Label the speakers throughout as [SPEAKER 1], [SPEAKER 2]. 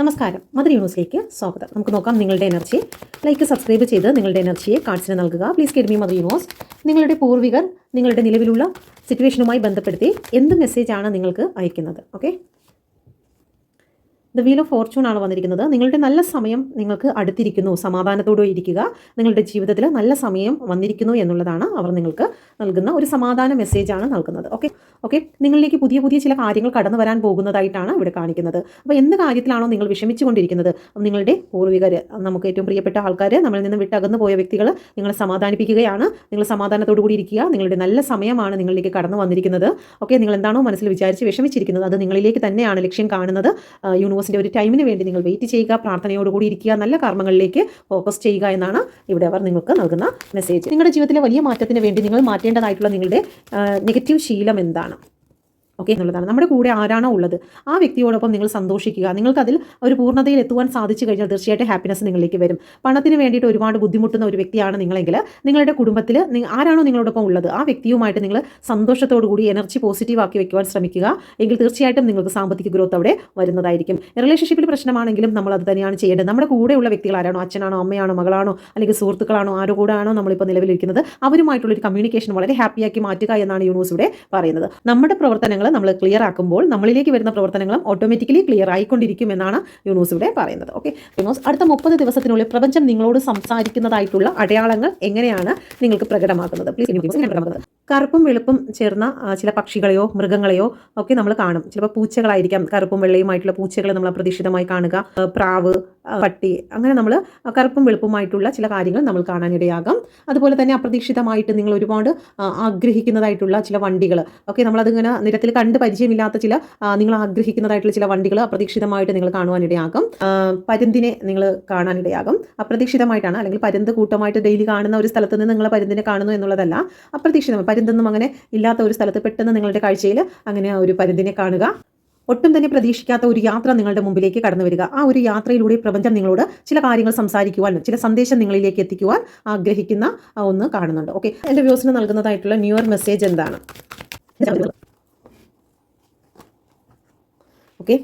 [SPEAKER 1] നമസ്കാരം, മദർ യൂണിവേഴ്സിലേക്ക് സ്വാഗതം. നമുക്ക് നോക്കാം നിങ്ങളുടെ എനർജി. ലൈക്ക് സബ്സ്ക്രൈബ് ചെയ്ത് നിങ്ങളുടെ എനർജിയെ കാർഡ്സിന് നൽകുക. Please guide me mother universe. നിങ്ങളുടെ പൂർവികർ നിങ്ങളുടെ നിലവിലുള്ള സിറ്റുവേഷനുമായി ബന്ധപ്പെടുത്തി എന്ത് മെസ്സേജാണ് നിങ്ങൾക്ക് അയക്കുന്നത്? Okay, the wheel of Fortune ആണ് വന്നിരിക്കുന്നത്. നിങ്ങളുടെ നല്ല സമയം നിങ്ങൾക്ക് അടുത്തിരിക്കുന്നു. സമാധാനത്തോടെ ഇരിക്കുക. നിങ്ങളുടെ ജീവിതത്തിൽ നല്ല സമയം വന്നിരിക്കുന്നു എന്നുള്ളതാണ് അവർ നിങ്ങൾക്ക് നൽകുന്ന ഒരു സമാധാന മെസ്സേജാണ് നൽകുന്നത്. ഓക്കെ ഓക്കെ നിങ്ങളിലേക്ക് പുതിയ പുതിയ ചില കാര്യങ്ങൾ കടന്നു വരാൻ പോകുന്നതായിട്ടാണ് ഇവിടെ കാണിക്കുന്നത്. അപ്പോൾ എന്ത് കാര്യത്തിലാണോ നിങ്ങൾ വിഷമിച്ചുകൊണ്ടിരിക്കുന്നത്, നിങ്ങളുടെ പൂർവികർ, നമുക്ക് ഏറ്റവും പ്രിയപ്പെട്ട ആൾക്കാർ, നമ്മളിൽ നിന്ന് വിട്ടകന്നു പോയ വ്യക്തികൾ നിങ്ങളെ സമാധാനിപ്പിക്കുകയാണ്. നിങ്ങൾ സമാധാനത്തോടു കൂടി ഇരിക്കുക. നിങ്ങളുടെ നല്ല സമയമാണ് നിങ്ങളിലേക്ക് കടന്നു വന്നിരിക്കുന്നത്. ഓക്കെ, നിങ്ങൾ എന്താണോ മനസ്സിൽ വിചാരിച്ച് വിഷമിച്ചിരിക്കുന്നത് അത് നിങ്ങളിലേക്ക് തന്നെയാണ് ലക്ഷ്യം കാണുന്നത്. യൂണിവേഴ്സിൻ്റെ ഒരു ടൈമിന് വേണ്ടി നിങ്ങൾ വെയിറ്റ് ചെയ്യുക, പ്രാർത്ഥനയോടുകൂടി ഇരിക്കുക, നല്ല കർമ്മങ്ങളിലേക്ക് ഫോക്കസ് ചെയ്യുക എന്നാണ് ഇവിടെ അവർ നിങ്ങൾക്ക് നൽകുന്ന മെസ്സേജ്. നിങ്ങളുടെ ജീവിതത്തിലെ വലിയ മാറ്റത്തിന് വേണ്ടി നിങ്ങൾ മാറ്റേണ്ടതായിട്ടുള്ള നിങ്ങളുടെ നെഗറ്റീവ് ശീലം എന്താണ് ഓക്കെ എന്നുള്ളതാണ്. നമ്മുടെ കൂടെ ആരാണോ ഉള്ളത് ആ വ്യക്തിയോടൊപ്പം നിങ്ങൾ സന്തോഷിക്കുക. നിങ്ങൾക്കതിൽ ഒരു പൂർണ്ണതയിൽ എത്തുവാൻ സാധിച്ചു കഴിഞ്ഞാൽ തീർച്ചയായിട്ടും ഹാപ്പിനെസ് നിങ്ങളിലേക്ക് വരും. പണത്തിന് വേണ്ടിയിട്ട് ഒരുപാട് ബുദ്ധിമുട്ടുന്ന ഒരു വ്യക്തിയാണ് നിങ്ങളെങ്കിൽ നിങ്ങളുടെ കുടുംബത്തിൽ ആരാണോ നിങ്ങളോടൊപ്പം ഉള്ളത് ആ വ്യക്തിയുമായിട്ട് നിങ്ങൾ സന്തോഷത്തോടു കൂടി എനർജി പോസിറ്റീവ് ആക്കി വെക്കുവാൻ ശ്രമിക്കുക. എങ്കിൽ തീർച്ചയായിട്ടും നിങ്ങൾക്ക് സാമ്പത്തിക ഗ്രോത്ത് അവിടെ വരുന്നതായിരിക്കും. റിലേഷൻഷിപ്പിൽ പ്രശ്നമാണെങ്കിലും നമ്മൾ അത് തന്നെയാണ് ചെയ്യേണ്ടത്. നമ്മുടെ കൂടെയുള്ള വ്യക്തികൾ ആരാണോ, അച്ഛനാണോ, അമ്മയാണോ, മകളാണോ, അല്ലെങ്കിൽ സുഹൃത്തുക്കളാണോ, ആരോ കൂടെ ആണോ നമ്മളിപ്പോൾ നിലവിലിരിക്കുന്നത് അവരുമായിട്ടുള്ളൊരു കമ്മ്യൂണിക്കേഷൻ വളരെ ഹാപ്പിയാക്കി മാറ്റുക എന്നാണ് യൂണിവേഴ്സ് ഇവിടെ പറയുന്നത്. നമ്മുടെ പ്രവർത്തനങ്ങൾ നമ്മൾ ക്ലിയർ ആക്കുമ്പോൾ നമ്മളിലേക്ക് വരുന്ന പ്രവർത്തനങ്ങളും ഓട്ടോമാറ്റിക്കലി ക്ലിയർ ആയിക്കൊണ്ടിരിക്കും എന്നാണ് യൂണിവേഴ്സ് ഇവിടെ പറയുന്നത്. ഓക്കെ, യൂണിവേഴ്സ് അടുത്ത 30 ദിവസത്തിനുള്ളിൽ പ്രപഞ്ചം നിങ്ങളോട് സംസാരിക്കുന്നതായിട്ടുള്ള അടയാളങ്ങൾ എങ്ങനെയാണ് നിങ്ങൾക്ക് പ്രകടമാക്കുന്നത്? പ്ലീസ്. കറുപ്പും വെളുപ്പും ചേർന്ന ചില പക്ഷികളെയോ മൃഗങ്ങളെയോ ഒക്കെ നമ്മൾ കാണും. ചിലപ്പോൾ പൂച്ചകളായിരിക്കാം. കറുപ്പും വെള്ളയുമായിട്ടുള്ള പൂച്ചകളെ നമ്മൾ അപ്രതീക്ഷിതമായി കാണുക. പ്രാവ്, പട്ടി, അങ്ങനെ നമ്മൾ കറുപ്പും വെളുപ്പുമായിട്ടുള്ള ചില കാര്യങ്ങൾ നമ്മൾ കാണാനിടയാകാം. അതുപോലെ തന്നെ അപ്രതീക്ഷിതമായിട്ട് നിങ്ങൾ ഒരുപാട് ആഗ്രഹിക്കുന്നതായിട്ടുള്ള ചില വണ്ടികൾ ഒക്കെ നമ്മളതിങ്ങനെ നിരത്തിൽ കണ്ട് പരിചയമില്ലാത്ത ചില നിങ്ങൾ ആഗ്രഹിക്കുന്നതായിട്ടുള്ള ചില വണ്ടികൾ അപ്രതീക്ഷിതമായിട്ട് നിങ്ങൾ കാണുവാനിടയാകും. പരുന്തിനെ നിങ്ങൾ കാണാനിടയാകും. അപ്രതീക്ഷിതമായിട്ടാണ്, അല്ലെങ്കിൽ പരുന്ത് കൂട്ടമായിട്ട് ഡെയിലി കാണുന്ന ഒരു സ്ഥലത്ത് നിന്ന് നിങ്ങൾ പരുന്തിനെ കാണുന്നു എന്നുള്ളതല്ല. അപ്രതീക്ഷിതമായി പരുന്തൊന്നും അങ്ങനെ ഇല്ലാത്ത ഒരു സ്ഥലത്ത് പെട്ടെന്ന് നിങ്ങളുടെ കാഴ്ചയിൽ അങ്ങനെ ഒരു പരുന്തിനെ കാണുക. ഒട്ടും തന്നെ പ്രതീക്ഷിക്കാത്ത ഒരു യാത്ര നിങ്ങളുടെ മുമ്പിലേക്ക് കടന്നു വരിക. ആ ഒരു യാത്രയിലൂടെ പ്രപഞ്ചം നിങ്ങളോട് ചില കാര്യങ്ങൾ സംസാരിക്കുവാൻ, ചില സന്ദേശം നിങ്ങളിലേക്ക് എത്തിക്കുവാൻ ആഗ്രഹിക്കുന്ന ഒന്ന് കാണുന്നുണ്ട്. ഓക്കെ, എൻ്റെ വ്യൂസിന് നൽകുന്നതായിട്ടുള്ള ന്യൂ ഇയർ മെസ്സേജ് എന്താണ്? ഓക്കെ,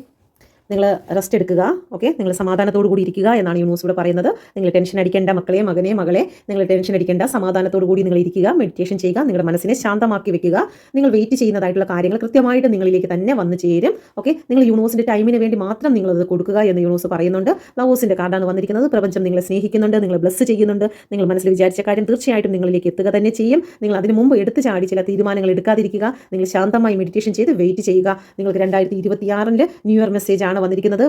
[SPEAKER 1] നിങ്ങൾ റെസ്റ്റ് എടുക്കുക. ഓക്കെ, നിങ്ങൾ സമാധാനത്തോടു കൂടി ഇരിക്കുക എന്നാണ് യൂണിവേഴ്സ് ഇവിടെ പറയുന്നത്. നിങ്ങൾ ടെൻഷൻ അടിക്കേണ്ട മക്കളെ, മകളെ, നിങ്ങൾ ടെൻഷൻ അടിക്കേണ്ട, സമാധാനത്തോടു കൂടി നിങ്ങൾ ഇരിക്കുക, മെഡിറ്റേഷൻ ചെയ്യുക, നിങ്ങളുടെ മനസ്സിനെ ശാന്തമാക്കി വെക്കുക. നിങ്ങൾ വെയിറ്റ് ചെയ്യുന്നതായിട്ടുള്ള കാര്യങ്ങൾ കൃത്യമായിട്ട് നിങ്ങളിലേക്ക് തന്നെ വന്നു ചേരും. ഓക്കെ, നിങ്ങൾ യൂണിവേഴ്സിൻ്റെ ടൈമിന് വേണ്ടി മാത്രം നിങ്ങളത് കൊടുക്കുക എന്ന് യൂണിവേഴ്സ് പറയുന്നുണ്ട്. ലവേഴ്സിൻ്റെ കാർഡാണ് വന്നിരിക്കുന്നത്. പ്രപഞ്ചം നിങ്ങളെ സ്നേഹിക്കുന്നുണ്ട്, നിങ്ങൾ ബ്ലസ് ചെയ്യുന്നുണ്ട്. നിങ്ങൾ മനസ്സിൽ വിചാരിച്ച കാര്യം തീർച്ചയായിട്ടും നിങ്ങളിലേക്ക് എത്തുക തന്നെ ചെയ്യും. നിങ്ങൾ അതിന് മുമ്പ് എടുത്തു ചാടി ചില തീരുമാനങ്ങൾ എടുക്കാതിരിക്കുക. നിങ്ങൾ ശാന്തമായി മെഡിറ്റേഷൻ ചെയ്ത് വെയിറ്റ് ചെയ്യുക. നിങ്ങൾക്ക് 2026 ന്യൂ ഇയർ മെസ്സേജ് ആണ് വന്നിരിക്കുന്നത്.